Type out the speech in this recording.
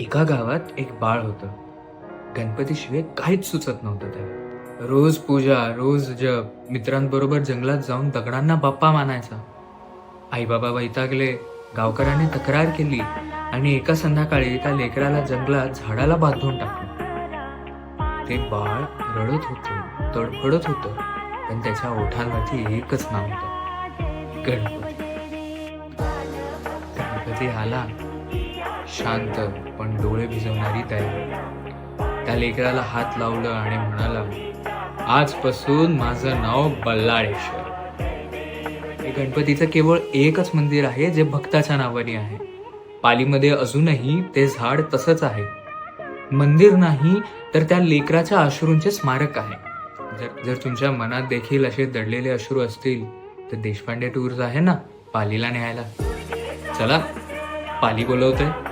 एका गावात एक बाळ होतं. गणपतीशिवाय काहीच सुचत नव्हतं त्याला. रोज पूजा, रोज जप, मित्रांबरोबर जंगलात जाऊन दगडांना बाप्पा मानायचा. आई बाबा वैतागले, गावकऱ्यांनी तक्रार केली आणि एका संध्याकाळी त्या लेकराला जंगलात झाडाला बांधून टाकलं. ते बाळ रडत होतं, तडफडत होतं, पण त्याच्या ओठांवरती एकच नाव होतं, गणपती. गणपती आला, शांत पण डोळे भिजवणारी तयारी. त्या लेकराला हात लावलं आणि म्हणाला, आजपासून माझं नाव बल्लाळेश्वर. हे गणपतीचं केवळ एकच मंदिर आहे जे भक्ताच्या नावाने आहे. पालीमध्ये अजूनही ते झाड तसंच आहे. मंदिर नाही तर त्या लेकराच्या अश्रूंचे स्मारक आहे. जर तुमच्या मनात देखील असे दडलेले अश्रू असतील तर देशपांडे टूर्स आहे ना पालीला न्यायला. चला, पाली बोलवतोय.